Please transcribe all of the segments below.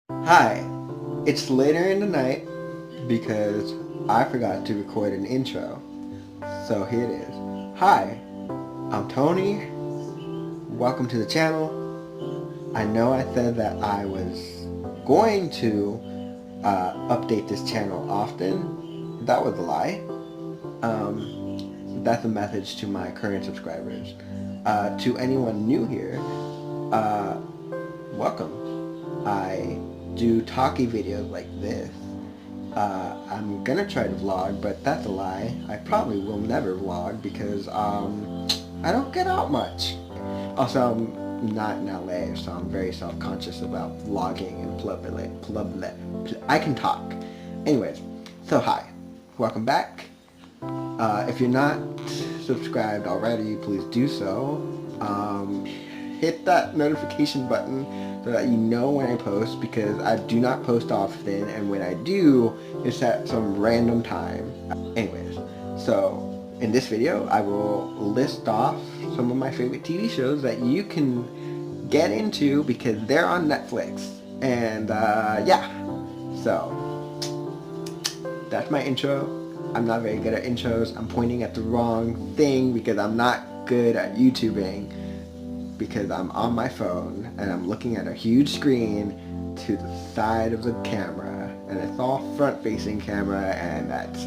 Hi, it's later in the night because I forgot to record an intro. So here it is. Hi, I'm Tony. Welcome to the channel. I know I said that I was going to update this channel often. That was a lie. That's a message to my current subscribers. To anyone new here, uh, welcome. I do talkie videos like this. I'm gonna try to vlog, but that's a lie. I probably will never vlog because I don't get out much. Also, I'm not in LA, so I'm very self-conscious about vlogging and I can talk. Anyways, so hi, welcome back. If you're not subscribed already, please do so. Hit that notification button so that you know when I post, because I do not post often, and when I do, it's at some random time. Anyways, so in this video, I will list off some of my favorite TV shows that you can get into because they're on Netflix. And yeah, so that's my intro. I'm not very good at intros. I'm pointing at the wrong thing because I'm not good at YouTubing, because I'm on my phone and I'm looking at a huge screen to the side of the camera, and it's all front facing camera, and that's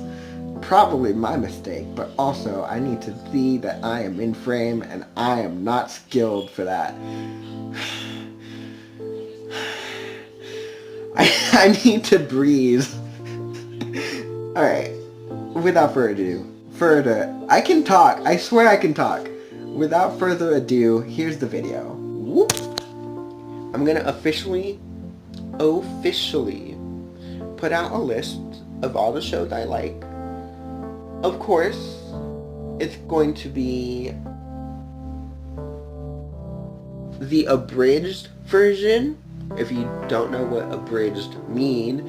probably my mistake, but also I need to see that I am in frame, and I am not skilled for that. I need to breathe. Alright, without further, I can talk. I swear I can talk. Without further ado, here's the video. Whoop. I'm gonna officially put out a list of all the shows I like. Of course, it's going to be the abridged version. If you don't know what abridged mean,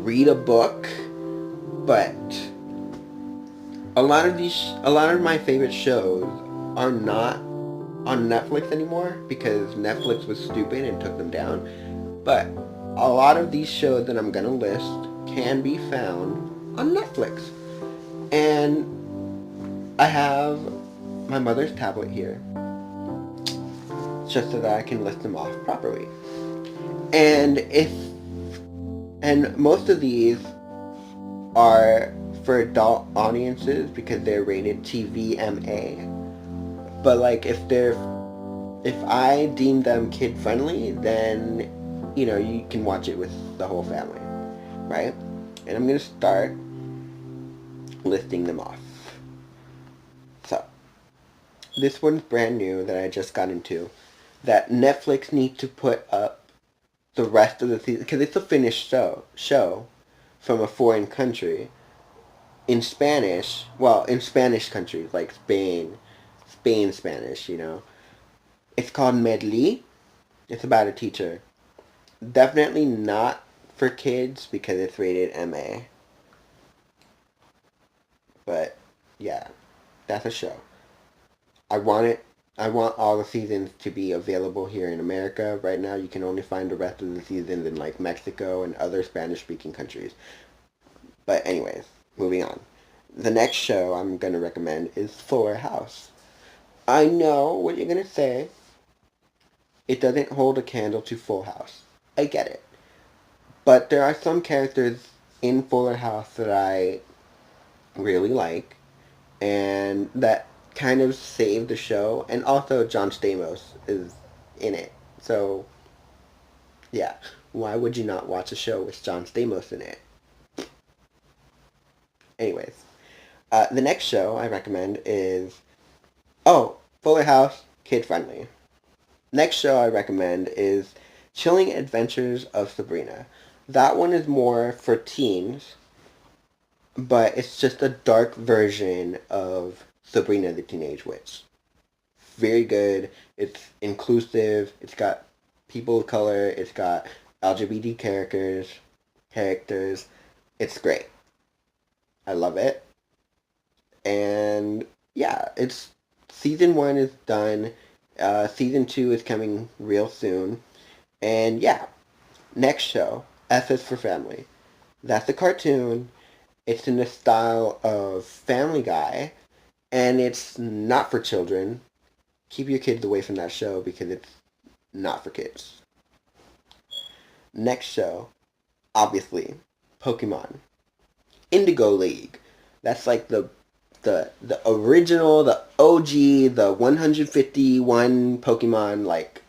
read a book. But a lot of my favorite shows are not on Netflix anymore because Netflix was stupid and took them down. But a lot of these shows that I'm gonna list can be found on Netflix. And I have my mother's tablet here just so that I can list them off properly. And most of these are for adult audiences because they're rated TVMA. But like if I deem them kid friendly, then you can watch it with the whole family, right? And I'm gonna start listing them off. So this one's brand new that I just got into, that Netflix needs to put up the rest of the season because it's a finished show from a foreign country in Spanish. Well, in Spanish countries like Spain Spanish. It's called Medley. It's about a teacher. Definitely not for kids because it's rated MA. But yeah, that's a show. I want it. I want all the seasons to be available here in America. Right now, you can only find the rest of the seasons in like Mexico and other Spanish-speaking countries. But anyways, moving on. The next show I'm going to recommend is Fuller House. I know what you're going to say. It doesn't hold a candle to Full House. I get it. But there are some characters in Fuller House that I really like and that kind of save the show. And also John Stamos is in it. So, yeah. Why would you not watch a show with John Stamos in it? Anyways. The next show I recommend is... Oh, Fuller House, kid-friendly. Next show I recommend is Chilling Adventures of Sabrina. That one is more for teens, but it's just a dark version of Sabrina the Teenage Witch. Very good. It's inclusive. It's got people of color. It's got LGBT characters. It's great. I love it. And yeah, it's season 1 is done. Season 2 is coming real soon. And yeah, Next show, F is for Family. That's a cartoon. It's in the style of Family Guy, and it's not for children. Keep your kids away from that show because it's not for kids. Next show, obviously, Pokemon. Indigo League. That's like the original, the OG, the 151 Pokemon. Like,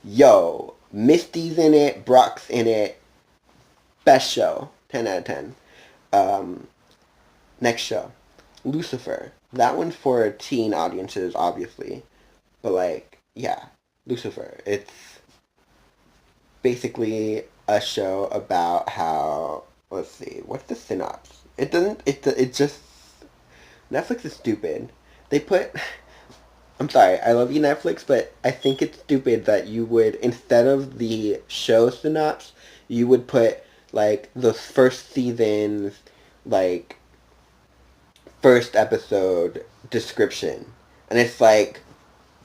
yo, Misty's in it, Brock's in it. Best show, 10 out of 10. Um, Next show, Lucifer. That one's for teen audiences, obviously, but like, yeah, Lucifer. It's basically a show about how, let's see, what's the synopsis? It doesn't. It just Netflix is stupid. They put. I'm sorry, I love you, Netflix, but I think it's stupid that you would, instead of the show synopsis, you would put like the first season's like first episode description, and it's like,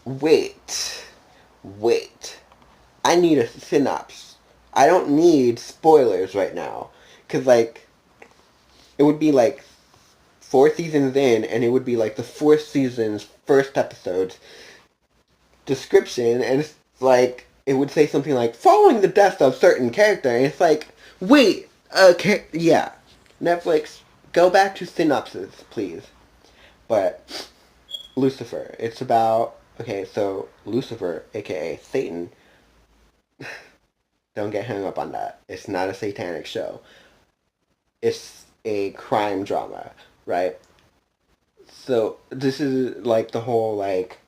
wait, wait. I need a synopsis. I don't need spoilers right now, cause like it would be like 4 seasons in, and it would be like the fourth season's first episode's description, and it's like it would say something like following the death of certain character, and it's like, wait, okay, yeah, Netflix, go back to synopsis, please. But Lucifer, it's about, okay, so Lucifer, aka Satan, don't get hung up on that. It's not a satanic show. It's a crime drama, right? So this is like the whole like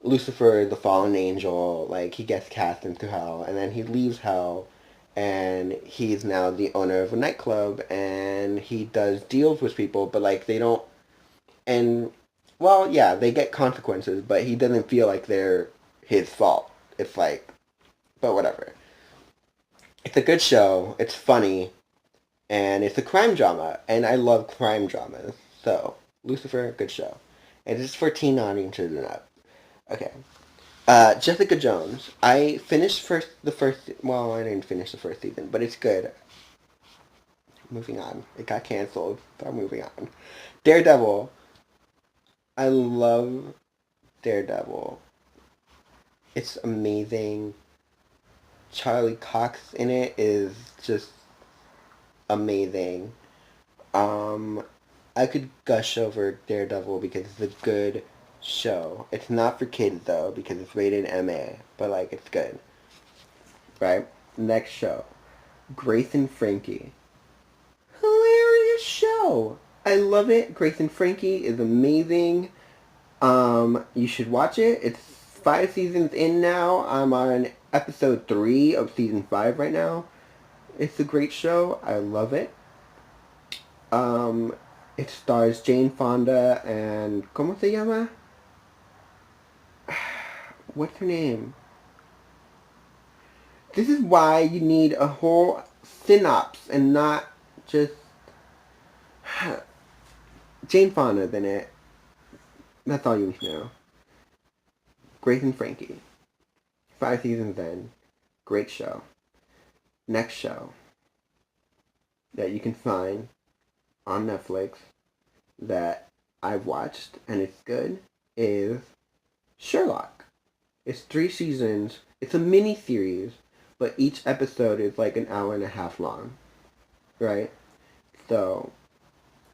Lucifer, the fallen angel, like he gets cast into hell, and then he leaves hell, and he's now the owner of a nightclub, and he does deals with people, but like they don't, and well, yeah, they get consequences, but he doesn't feel like they're his fault. It's like, but whatever. It's a good show. It's funny, and it's a crime drama, and I love crime dramas. So Lucifer, good show, and it's for teen audiences and up. Okay. Jessica Jones. I finished the first. Well, I didn't finish the first season, but it's good. Moving on. It got canceled, but I'm moving on. Daredevil. I love Daredevil. It's amazing. Charlie Cox in it is just amazing. Um, I could gush over Daredevil because it's a good show. It's not for kids though because it's rated MA, but like it's good. Right? Next show. Grace and Frankie. Hilarious show. I love it. Grace and Frankie is amazing. You should watch it. It's 5 seasons in now. I'm on episode 3 of season 5 right now. It's a great show. I love it. Um, it stars Jane Fonda and ¿cómo se llama? What's her name? This is why you need a whole synopsis and not just Jane Fonda's in it. That's all you need to know. Grace and Frankie. 5 seasons in. Great show. Next show that you can find on Netflix that I've watched and it's good is Sherlock. It's 3 seasons. It's a mini series, but each episode is like an hour and a half long, right? So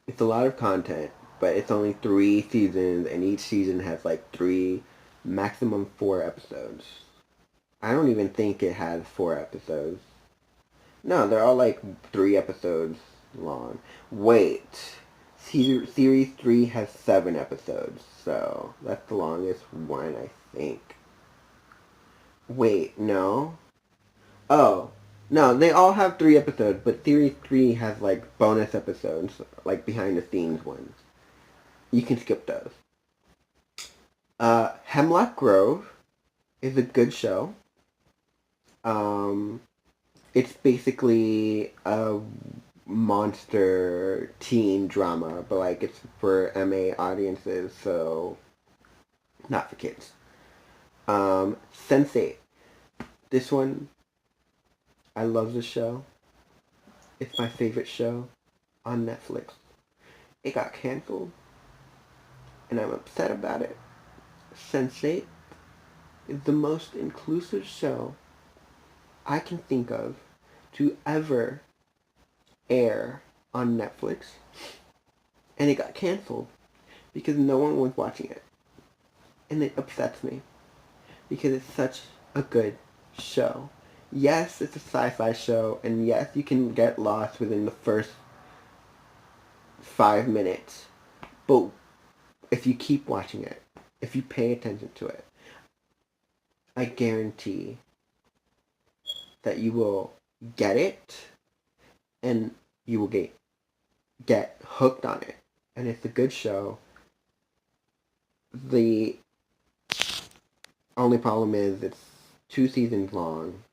it's a lot of content, but it's only 3 seasons, and each season has like maximum 4 episodes. I don't even think it has 4 episodes. No, they're all like 3 episodes long. Wait, series 3 has 7 episodes, so that's the longest one, I think. Wait, no. Oh, no, they all have 3 episodes, but series 3 has like bonus episodes, like behind the scenes ones. You can skip those. Hemlock Grove is a good show. Um, it's basically a monster teen drama, but like it's for MA audiences, so not for kids. Sense8. This one, I love this show. It's my favorite show on Netflix. It got canceled, and I'm upset about it. Sense8 is the most inclusive show I can think of to ever air on Netflix, and it got canceled because no one was watching it. And it upsets me because it's such a good show. Yes, it's a sci-fi show, and yes, you can get lost within the first 5 minutes. But if you keep watching it, if you pay attention to it, I guarantee that you will get it, and you will get hooked on it. And it's a good show. The only problem is it's 2 seasons long,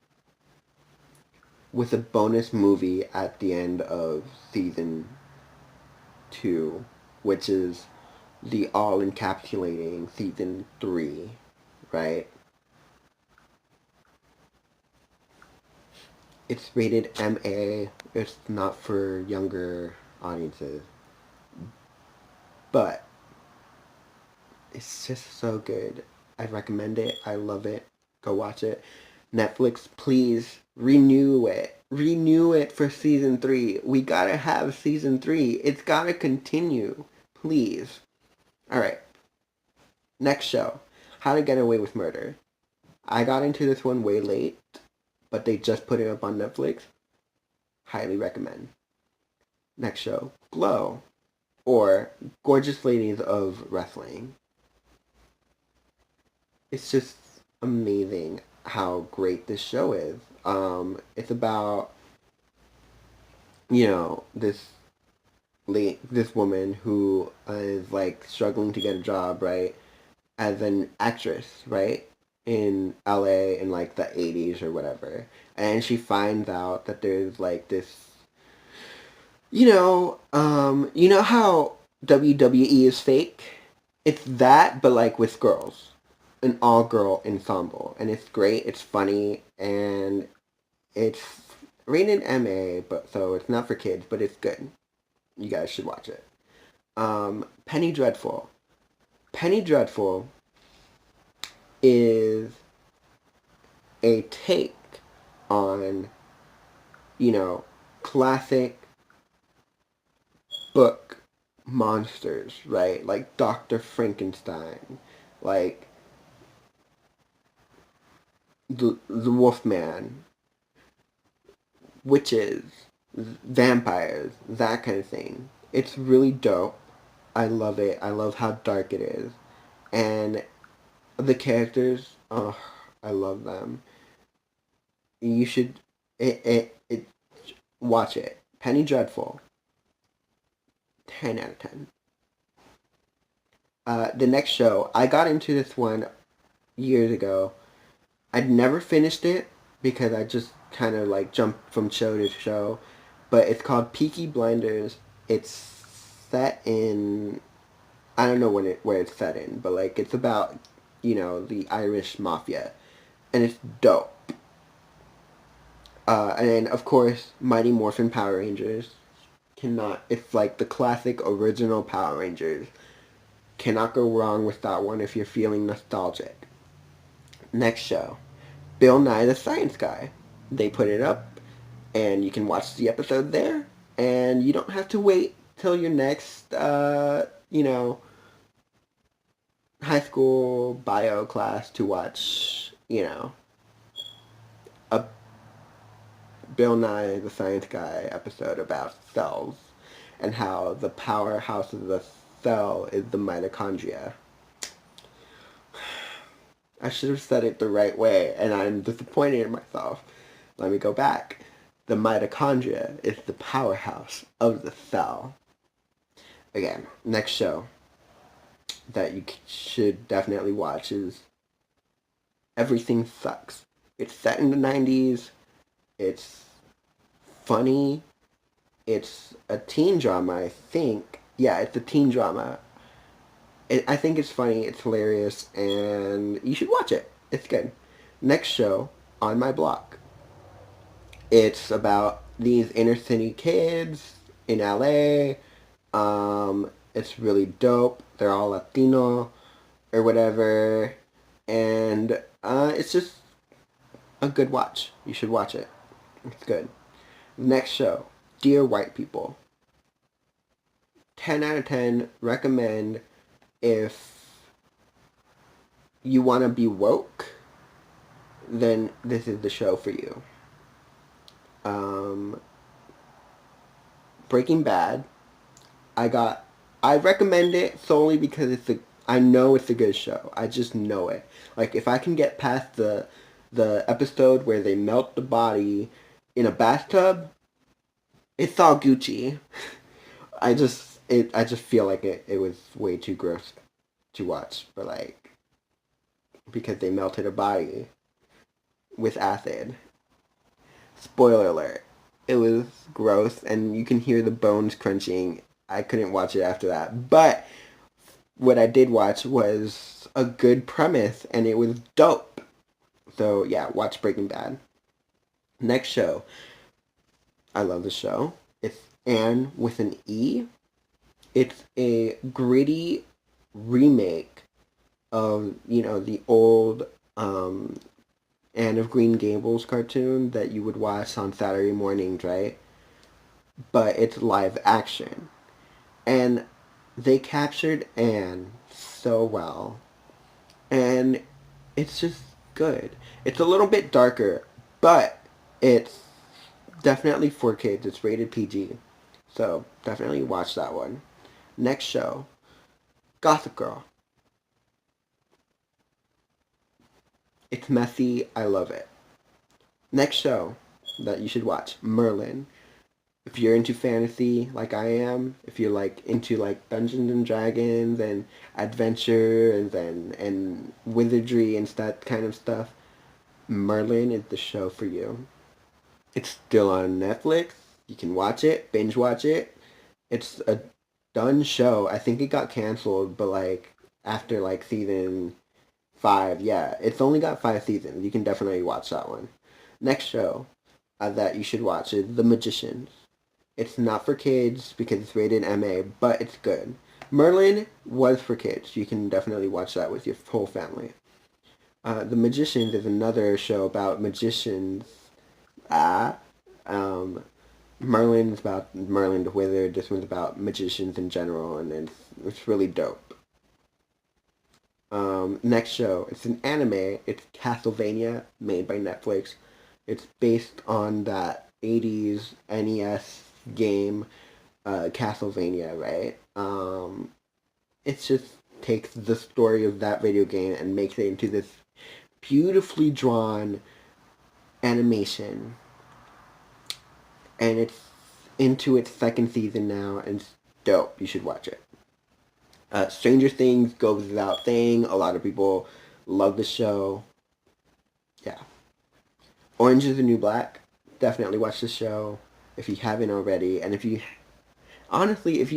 with a bonus movie at the end of season 2, which is the all-encapsulating season 3, right? It's rated MA. It's not for younger audiences. But it's just so good. I recommend it. I love it. Go watch it. Netflix, please renew it. Renew it for season 3. We gotta have season 3. It's gotta continue. Please. Alright. Next show. How to Get Away with Murder. I got into this one way late, but they just put it up on Netflix. Highly recommend. Next show. Glow. Or Gorgeous Ladies of Wrestling. It's just amazing how great this show is. It's about, this woman who is like struggling to get a job, right, as an actress, right, in LA in like the 80s or whatever. And she finds out that there's like this, you know how WWE is fake? It's that, but like with girls. An all-girl ensemble. And it's great, it's funny, and it's rated MA, but so it's not for kids, but it's good. You guys should watch it. Penny Dreadful. Penny Dreadful is a take on, classic book monsters, right? Like Dr. Frankenstein, like the Wolfman, witches, vampires, that kind of thing. It's really dope. I love it. I love how dark it is. And the characters, oh, I love them. You should watch it. Penny Dreadful. 10 out of 10. The next show, I got into this one years ago. I'd never finished it because I just kind of like jumped from show to show. But it's called Peaky Blinders. It's set in, I don't know where it's set in, but like it's about, the Irish mafia. And it's dope. And then, of course, Mighty Morphin Power Rangers. It's like the classic original Power Rangers. Cannot go wrong with that one if you're feeling nostalgic. Next show, Bill Nye the Science Guy. They put it up, and you can watch the episode there, and you don't have to wait till your next, high school bio class to watch, a Bill Nye the Science Guy episode about cells and how the powerhouse of the cell is the mitochondria. I should have said it the right way, and I'm disappointed in myself. Let me go back. The mitochondria is the powerhouse of the cell. Again, next show that you should definitely watch is Everything Sucks. It's set in the 90s. It's funny. It's a teen drama, I think. Yeah, it's a teen drama. I think it's funny, it's hilarious, and you should watch it. It's good. Next show, On My Block. It's about these inner city kids in LA. It's really dope. They're all Latino or whatever, and it's just a good watch. You should watch it. It's good. Next show, Dear White People. 10 out of 10. Recommend if you want to be woke, then this is the show for you. Um, Breaking Bad. I recommend it solely because I know it's a good show. I just know it. Like if I can get past the episode where they melt the body in a bathtub, it's all Gucci. I just feel like it was way too gross to watch, but like because they melted a body with acid. Spoiler alert. It was gross and you can hear the bones crunching. I couldn't watch it after that. But what I did watch was a good premise and it was dope. So yeah, watch Breaking Bad. Next show. I love the show. It's Anne with an E. It's a gritty remake of, the old Anne of Green Gables cartoon that you would watch on Saturday mornings, right? But it's live action. And they captured Anne so well. And it's just good. It's a little bit darker, but it's definitely for kids. It's rated PG. So definitely watch that one. Next show, Gossip Girl. It's messy. I love it. Next show that you should watch, Merlin. If you're into fantasy like I am, if you're like into like Dungeons and Dragons and adventure and wizardry and that kind of stuff, Merlin is the show for you. It's still on Netflix. You can watch it, binge watch it. It's a done show. I think it got canceled, but like after like season 5, yeah, it's only got 5 seasons. You can definitely watch that one. Next show that you should watch is The Magicians. It's not for kids because it's rated MA, but it's good. Merlin was for kids. You can definitely watch that with your whole family. The Magicians is another show about magicians. Ah, um, Merlin's about Merlin the Wizard. This one's about magicians in general, and it's really dope. Next show, it's an anime. It's Castlevania, made by Netflix. It's based on that 80s NES game, Castlevania, right? It just takes the story of that video game and makes it into this beautifully drawn animation. And it's into its second season now, and it's dope. You should watch it. Stranger Things goes without saying. A lot of people love the show. Yeah. Orange is the New Black. Definitely watch the show if you haven't already. And if you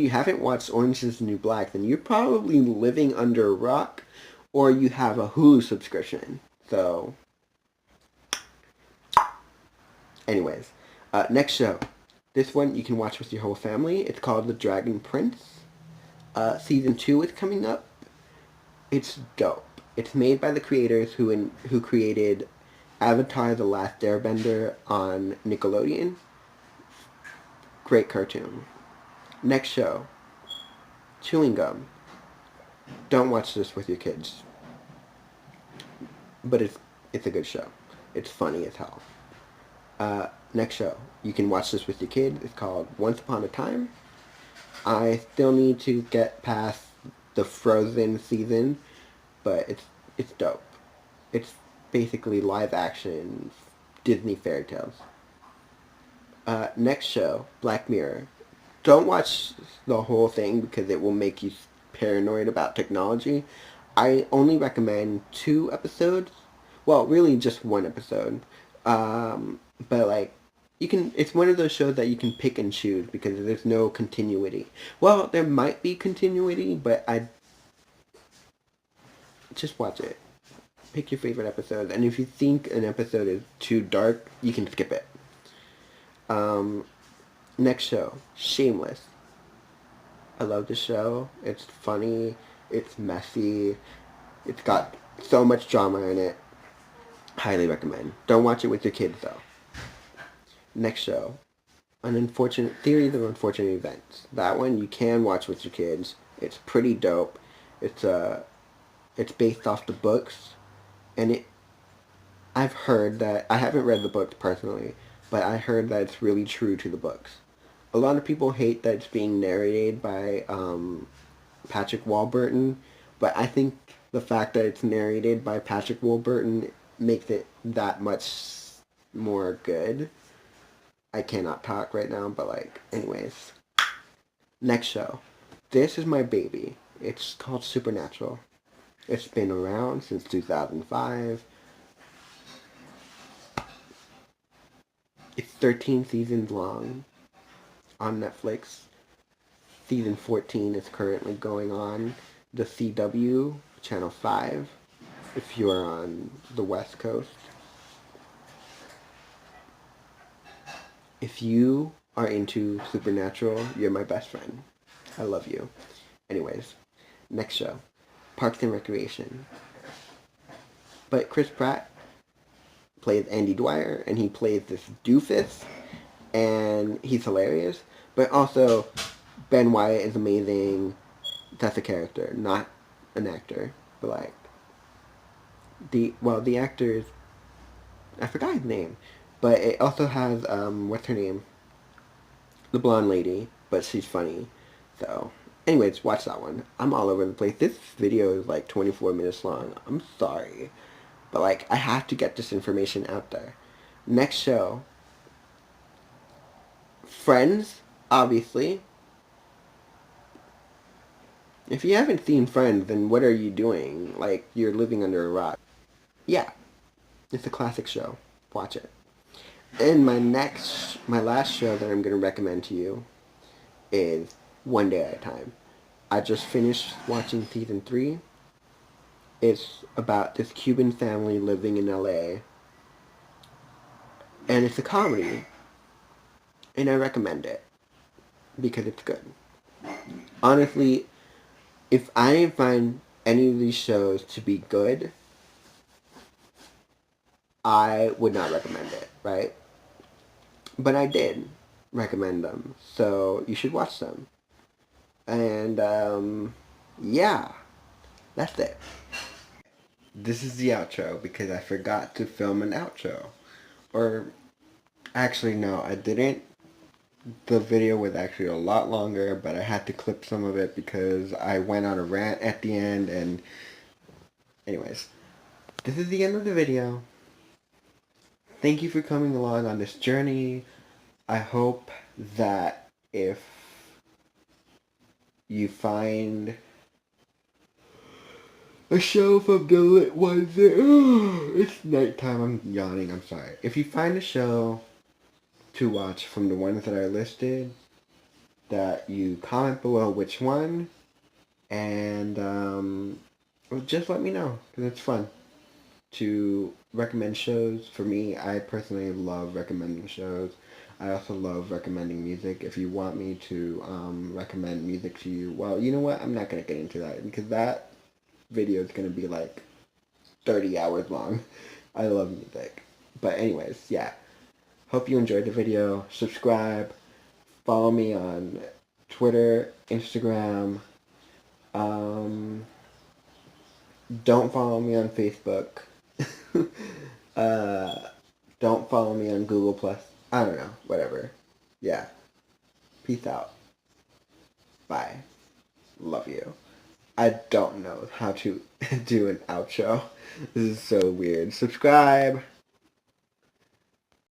haven't watched Orange is the New Black, then you're probably living under a rock or you have a Hulu subscription. So, anyways, next show. This one you can watch with your whole family. It's called The Dragon Prince. Season 2 is coming up. It's dope. It's made by the creators who created Avatar: The Last Airbender on Nickelodeon. Great cartoon. Next show, Chewing Gum. Don't watch this with your kids, but it's a good show. It's funny as hell. Next show, you can watch this with your kid. It's called Once Upon a Time. I still need to get past the Frozen season, but it's dope. It's basically live action Disney fairy tales. Next show, Black Mirror. Don't watch the whole thing because it will make you paranoid about technology. I only recommend 2 episodes. Well, really just 1 episode. But like, it's one of those shows that you can pick and choose because there's no continuity. Well, there might be continuity, but I just watch it. Pick your favorite episode, and if you think an episode is too dark, you can skip it. Um, Next show, Shameless. I love the show. It's funny. It's messy. It's got so much drama in it. Highly recommend. Don't watch it with your kids though. Next show, An Unfortunate Theories of Unfortunate Events. That one you can watch with your kids. It's pretty dope. It's based off the books, and I've heard that I haven't read the books personally, but I heard that it's really true to the books. A lot of people hate that it's being narrated by Patrick Warburton, but I think the fact that it's narrated by Patrick Warburton makes it that much more good. I cannot talk right now, but like, anyways. Next show. This is my baby. It's called Supernatural. It's been around since 2005. It's 13 seasons long on Netflix. Season 14 is currently going on the CW, Channel 5, if you're on the West Coast. If you are into Supernatural, you're my best friend. I love you. Anyways, next show, Parks and Recreation. But Chris Pratt plays Andy Dwyer, and he plays this doofus, and he's hilarious. But also, Ben Wyatt is amazing. That's a character, not an actor. But like, the actor is, I forgot his name, but it also has what's her name? The blonde lady, but she's funny. So, anyways, watch that one. I'm all over the place. This video is like 24 minutes long. I'm sorry, but like, I have to get this information out there. Next show, Friends, obviously. If you haven't seen Friends, then what are you doing? Like, you're living under a rock. Yeah, it's a classic show. Watch it. And my last show that I'm going to recommend to you is One Day at a Time. I just finished watching season 3. It's about this Cuban family living in LA. And it's a comedy. And I recommend it because it's good. Honestly, if I didn't find any of these shows to be good, I would not recommend it, right? But I did recommend them, so you should watch them. And yeah, that's it. This is the outro because I forgot to film an outro. Or actually no, I didn't. The video was actually a lot longer, but I had to clip some of it because I went on a rant at the end. And anyways, this is the end of the video. Thank you for coming along on this journey. I hope that if you find a show from the lit ones that, it's nighttime, I'm yawning, I'm sorry. If you find a show to watch from the ones that I listed, that you comment below which one, and just let me know, because it's fun to recommend shows. For me, I personally love recommending shows. I also love recommending music. If you want me to recommend music to you, well, you know what? I'm not going to get into that because that video is going to be like 30 hours long. I love music. But anyways, yeah. Hope you enjoyed the video. Subscribe. Follow me on Twitter, Instagram. Don't follow me on Facebook. Don't follow me on Google Plus. I don't know. Whatever. Yeah. Peace out. Bye. Love you. I don't know how to do an outro. This is so weird. Subscribe.